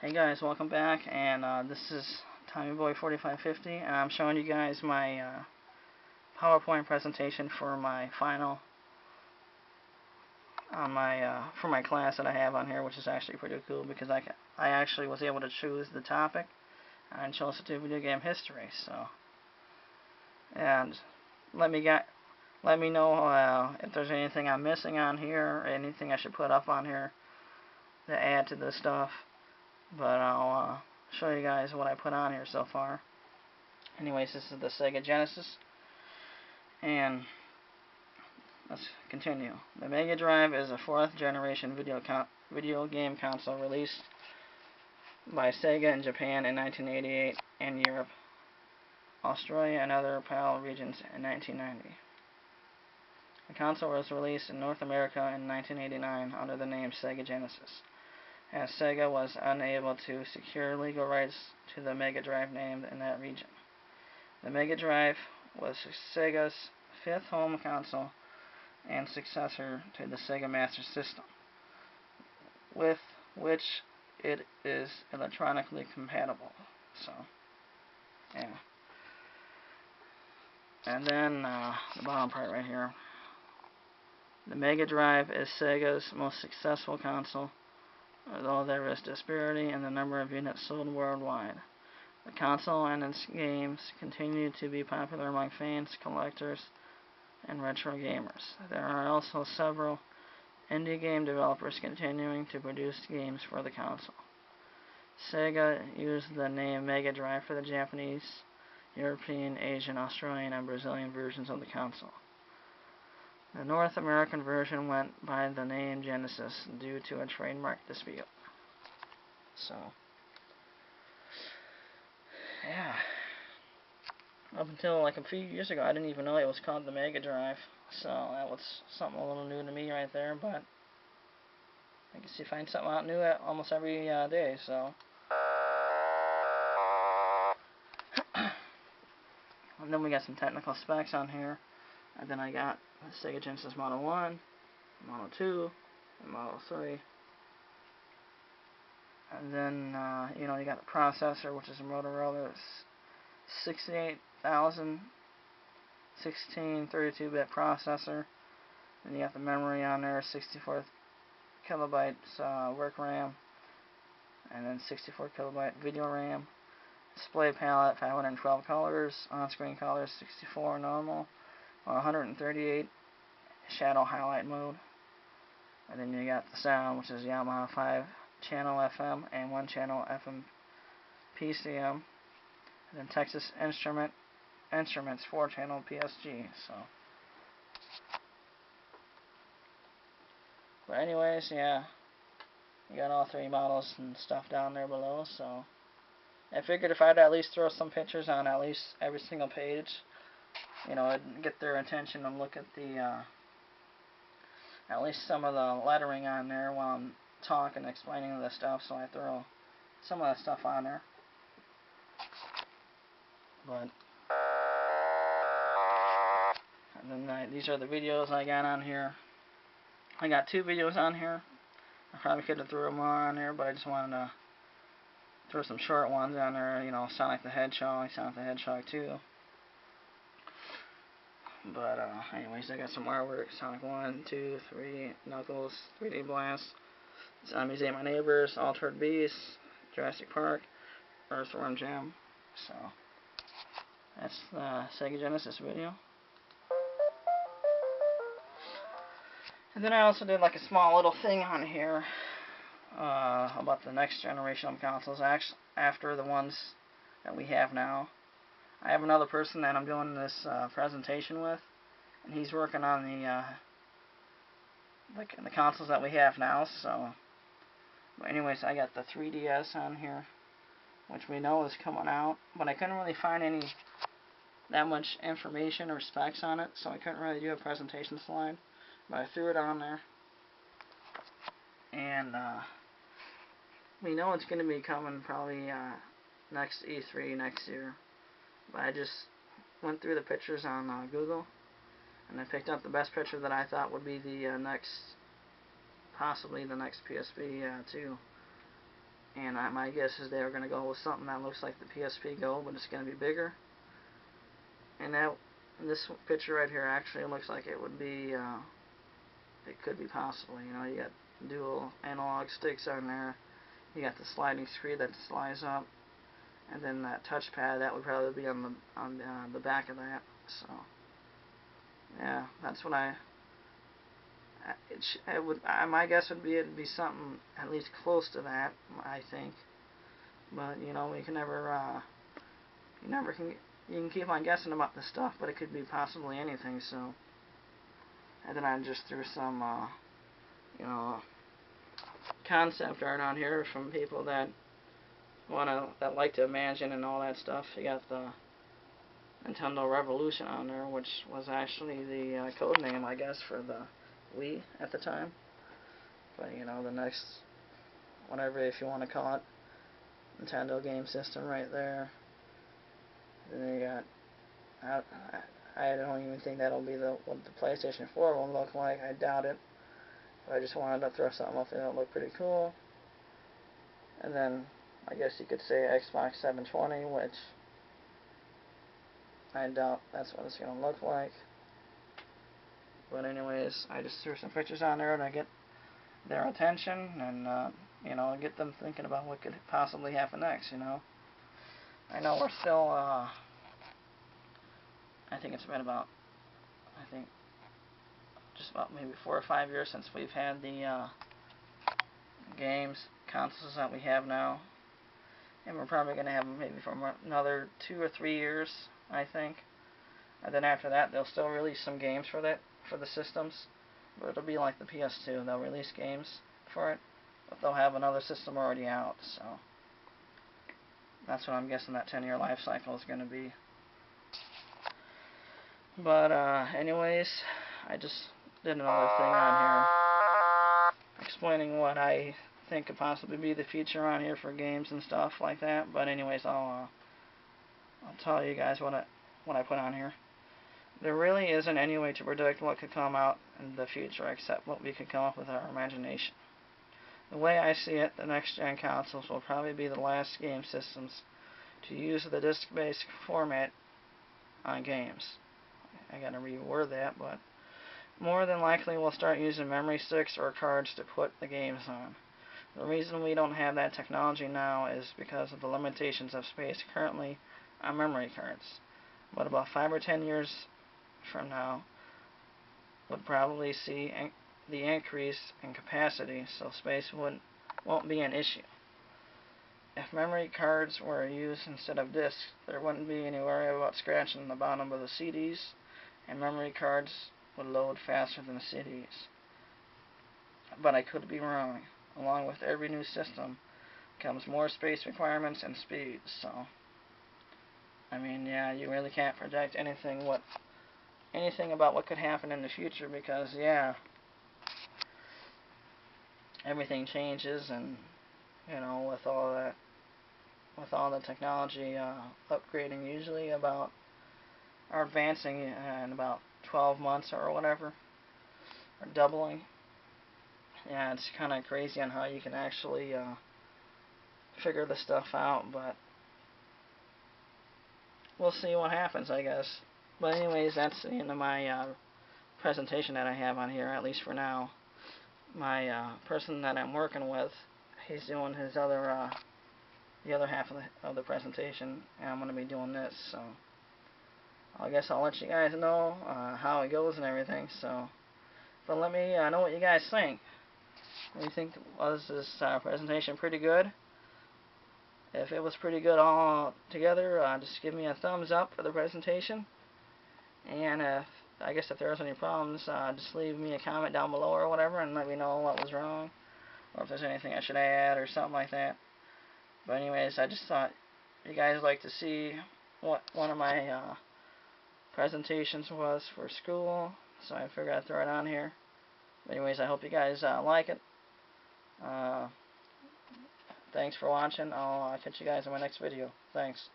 Hey guys, welcome back, and this is TommyBoy4550, and I'm showing you guys my PowerPoint presentation for my final on my for my class that I have on here, which is actually pretty cool because I actually was able to choose the topic and chose to do video game history. So, and let me know if there's anything I'm missing on here or anything I should put up on here to add to this stuff. But I'll show you guys what I put on here so far. Anyways, this is the Sega Genesis, and let's continue. The Mega Drive is a fourth generation video game console released by Sega in Japan in 1988 and Europe, Australia, and other PAL regions in 1990. The console was released in North America in 1989 under the name Sega Genesis, as Sega was unable to secure legal rights to the Mega Drive name in that region. The Mega Drive was Sega's fifth home console and successor to the Sega Master System, with which it is electronically compatible. So, yeah. And then the bottom part right here. The Mega Drive is Sega's most successful console, although there is disparity in the number of units sold worldwide. The console and its games continue to be popular among fans, collectors, and retro gamers. There are also several indie game developers continuing to produce games for the console. Sega used the name Mega Drive for the Japanese, European, Asian, Australian, and Brazilian versions of the console. The North American version went by the name Genesis due to a trademark dispute. So, yeah. Up until like a few years ago, I didn't even know it was called the Mega Drive. So that was something a little new to me right there. But I guess you find something out new almost every day. So. And then we got some technical specs on here. And then I got the Sega Genesis Model 1, Model 2, and Model 3. And then, you got the processor, which is a Motorola 68,000 16 32-bit processor. Then you got the memory on there, 64 kilobytes work RAM, and then 64 kilobyte video RAM. Display palette, 512 colors, on-screen colors, 64 normal, 138 shadow highlight mode. And then you got the sound, which is Yamaha 5-channel FM and 1-channel FM PCM. And then Texas Instruments 4-channel PSG. So, but anyways, yeah, you got all three models and stuff down there below. So I figured if I'd at least throw some pictures on at least every single page, it'd get their attention and look at the at least some of the lettering on there while I'm talking, explaining the stuff. So I throw some of that stuff on there. But and then these are the videos I got on here. I got 2 videos on here. I probably could have threw more on there, but I just wanted to throw some short ones on there. Sonic the Hedgehog, Sonic the Hedgehog 2. But anyways, I got some artwork: Sonic 1, 2, 3, Knuckles, 3D Blast, Zombies Ate My Neighbors, Altered Beast, Jurassic Park, Earthworm Jim. So that's the Sega Genesis video. And then I also did like a small little thing on here about the next generation of consoles after the ones that we have now. I have another person that I'm doing this presentation with, and he's working on the consoles that we have now. So, but anyways, I got the 3DS on here, which we know is coming out, but I couldn't really find that much information or specs on it, so I couldn't really do a presentation slide. But I threw it on there, and we know it's going to be coming probably next E3 next year. But I just went through the pictures on Google, and I picked up the best picture that I thought would be the possibly the next PSP 2. And my guess is they were going to go with something that looks like the PSP Go, but it's going to be bigger. And this picture right here actually looks like it would be, it could be possible. You know, you got dual analog sticks on there. You got the sliding screen that slides up, and then that touchpad that would probably be on the back of that. So yeah, that's what my guess would be it'd be something at least close to that, I think. But you know, we can never you can keep on guessing about this stuff, but it could be possibly anything. So, and then I just threw some you know, concept art on here from people that like to imagine and all that stuff. You got the Nintendo Revolution on there, which was actually the code name, I guess, for the Wii at the time. But you know, the next, whatever, if you want to call it, Nintendo game system right there. Then you got, I don't even think that'll be what the PlayStation 4 will look like. I doubt it. But I just wanted to throw something up there that looked pretty cool. And then I guess you could say Xbox 720, which I doubt that's what it's going to look like. But anyways, I just threw some pictures on there to get their attention and, you know, get them thinking about what could possibly happen next, you know. I know we're still, I think it's been about, just about maybe 4 or 5 years since we've had the consoles that we have now. And we're probably going to have them maybe for another 2 or 3 years, I think. And then after that, they'll still release some games for the systems. But it'll be like the PS2. They'll release games for it, but they'll have another system already out. So that's what I'm guessing that 10-year life cycle is going to be. But anyways, I just did another thing on here explaining what I think could possibly be the future on here for games and stuff like that. But anyways, I'll tell you guys what I put on here. There really isn't any way to predict what could come out in the future except what we could come up with our imagination. The way I see it, the next-gen consoles will probably be the last game systems to use the disc-based format on games. I gotta reword that, but more than likely we'll start using memory sticks or cards to put the games on. The reason we don't have that technology now is because of the limitations of space currently on memory cards. But about 5 or 10 years from now, we'll probably see the increase in capacity, so space won't be an issue. If memory cards were used instead of discs, there wouldn't be any worry about scratching the bottom of the CDs, and memory cards would load faster than the CDs. But I could be wrong. Along with every new system comes more space requirements and speed, so I mean, yeah, you really can't predict anything about what could happen in the future, because yeah, everything changes, and you know, with all the technology upgrading usually about or advancing in about 12 months or whatever, or doubling. Yeah, it's kind of crazy on how you can actually figure this stuff out, but we'll see what happens, I guess. But anyways, that's the end of my presentation that I have on here, at least for now. My person that I'm working with, he's doing his other the other half of the presentation, and I'm going to be doing this, so I guess I'll let you guys know how it goes and everything. So, but let me know what you guys think. Do you think was this presentation pretty good? If it was pretty good all together, just give me a thumbs up for the presentation. And I guess if there's any problems, just leave me a comment down below or whatever, and let me know what was wrong, or if there's anything I should add or something like that. But anyways, I just thought you guys like to see what one of my presentations was for school, so I figured I'd throw it on here. But anyways, I hope you guys like it. Thanks for watching. I'll catch you guys in my next video. Thanks.